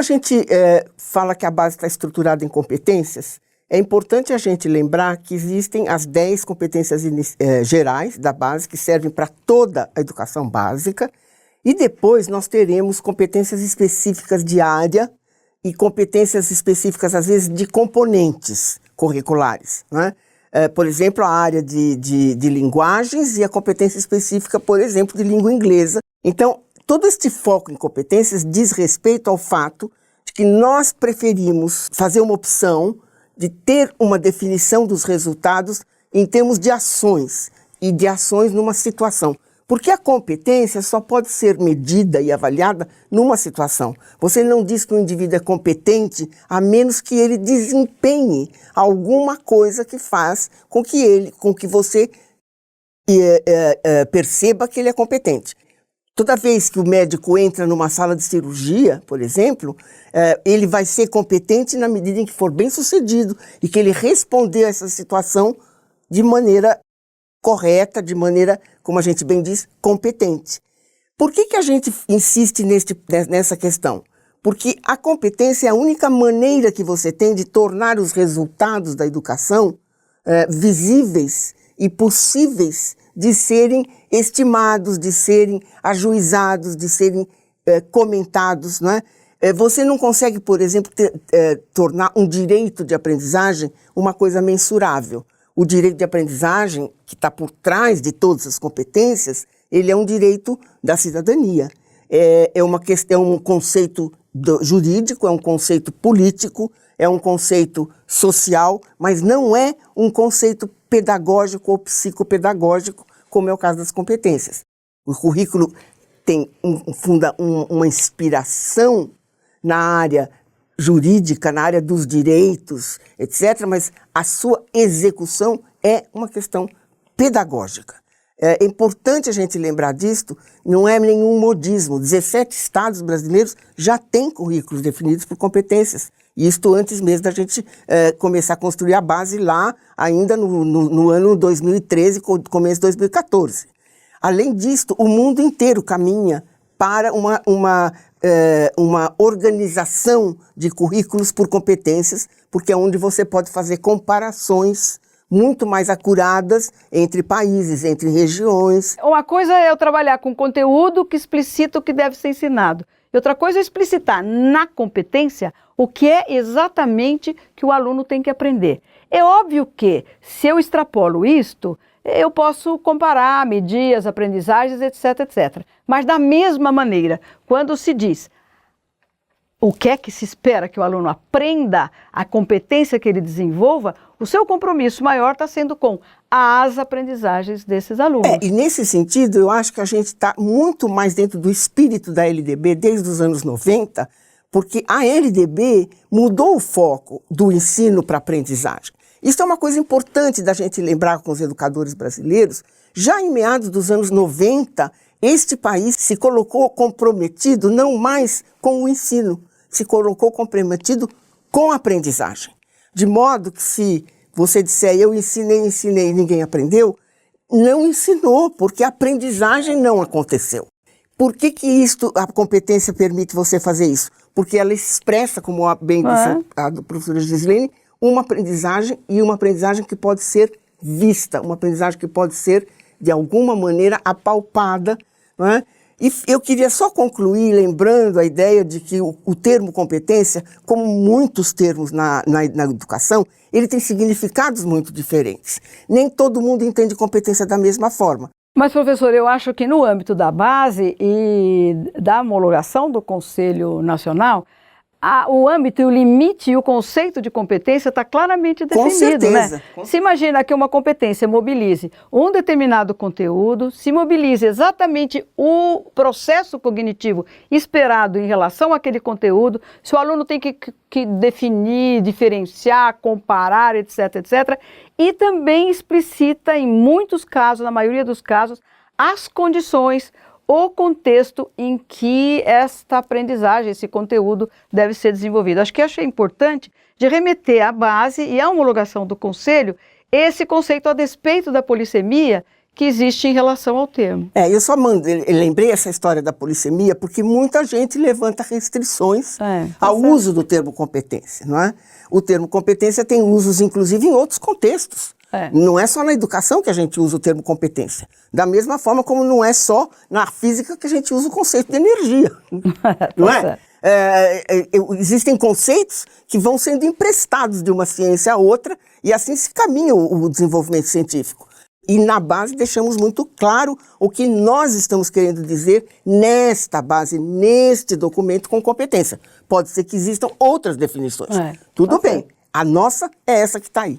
a gente fala que a base está estruturada em competências, é importante a gente lembrar que existem as 10 competências gerais da base, que servem para toda a educação básica, e depois nós teremos competências específicas de área e competências específicas, às vezes, de componentes curriculares, né? Por exemplo, a área de linguagens e a competência específica, por exemplo, de língua inglesa. Então, todo este foco em competências diz respeito ao fato de que nós preferimos fazer uma opção de ter uma definição dos resultados em termos de ações e de ações numa situação. Porque a competência só pode ser medida e avaliada numa situação. Você não diz que o indivíduo é competente a menos que ele desempenhe alguma coisa que faz com que você perceba que ele é competente. Toda vez que o médico entra numa sala de cirurgia, por exemplo, ele vai ser competente na medida em que for bem sucedido e que ele responder a essa situação de maneira correta, de maneira, como a gente bem diz, competente. Por que a gente insiste nessa questão? Porque a competência é a única maneira que você tem de tornar os resultados da educação visíveis e possíveis de serem estimados, de serem ajuizados, de serem comentados, não é? Você não consegue, por exemplo, tornar um direito de aprendizagem uma coisa mensurável. O direito de aprendizagem, que está por trás de todas as competências, ele é um direito da cidadania. É um conceito jurídico, é um conceito político, é um conceito social, mas não é um conceito pedagógico ou psicopedagógico, como é o caso das competências. O currículo tem uma inspiração na área jurídica, na área dos direitos, etc., mas a sua execução é uma questão pedagógica. É importante a gente lembrar disto, não é nenhum modismo. 17 estados brasileiros já têm currículos definidos por competências. Isto antes mesmo da gente começar a construir a base lá, ainda no ano 2013, começo de 2014. Além disto, o mundo inteiro caminha para uma organização de currículos por competências, porque é onde você pode fazer comparações muito mais acuradas entre países, entre regiões. Uma coisa é eu trabalhar com conteúdo que explicita o que deve ser ensinado. E outra coisa é explicitar na competência o que é exatamente que o aluno tem que aprender. É óbvio que, se eu extrapolo isto, eu posso comparar, medir as aprendizagens, etc, etc. Mas da mesma maneira, quando se diz o que é que se espera que o aluno aprenda, a competência que ele desenvolva, o seu compromisso maior está sendo com as aprendizagens desses alunos. E nesse sentido, eu acho que a gente está muito mais dentro do espírito da LDB desde os anos 90, porque a LDB mudou o foco do ensino para a aprendizagem. Isso é uma coisa importante da gente lembrar com os educadores brasileiros. Já em meados dos anos 90, este país se colocou comprometido não mais com o ensino, se colocou comprometido com a aprendizagem. De modo que se você disser, eu ensinei e ninguém aprendeu, não ensinou, porque a aprendizagem não aconteceu. Por que a competência permite você fazer isso? Porque ela expressa, como bem disse a professora Gislene, uma aprendizagem que pode ser vista, uma aprendizagem que pode ser, de alguma maneira, apalpada, não é? E eu queria só concluir lembrando a ideia de que o termo competência, como muitos termos na educação, ele tem significados muito diferentes. Nem todo mundo entende competência da mesma forma. Mas, professor, eu acho que no âmbito da base e da homologação do Conselho Nacional, o âmbito, o limite e o conceito de competência está claramente definido. Com certeza. Né? Se imagina que uma competência mobilize um determinado conteúdo, se mobilize exatamente o processo cognitivo esperado em relação àquele conteúdo, se o aluno tem que definir, diferenciar, comparar, etc, etc, e também explicita em muitos casos, na maioria dos casos, as condições, o contexto em que esta aprendizagem, esse conteúdo deve ser desenvolvido. Acho que achei importante de remeter à base e à homologação do Conselho esse conceito a despeito da polissemia que existe em relação ao termo. Eu só lembrei essa história da polissemia porque muita gente levanta restrições ao uso do termo competência, não é? O termo competência tem usos, inclusive, em outros contextos. Não é só na educação que a gente usa o termo competência. Da mesma forma como não é só na física que a gente usa o conceito de energia. Não é? Existem conceitos que vão sendo emprestados de uma ciência a outra e assim se caminha o desenvolvimento científico. E na base deixamos muito claro o que nós estamos querendo dizer nesta base, neste documento com competência. Pode ser que existam outras definições. Tudo bem, a nossa é essa que está aí.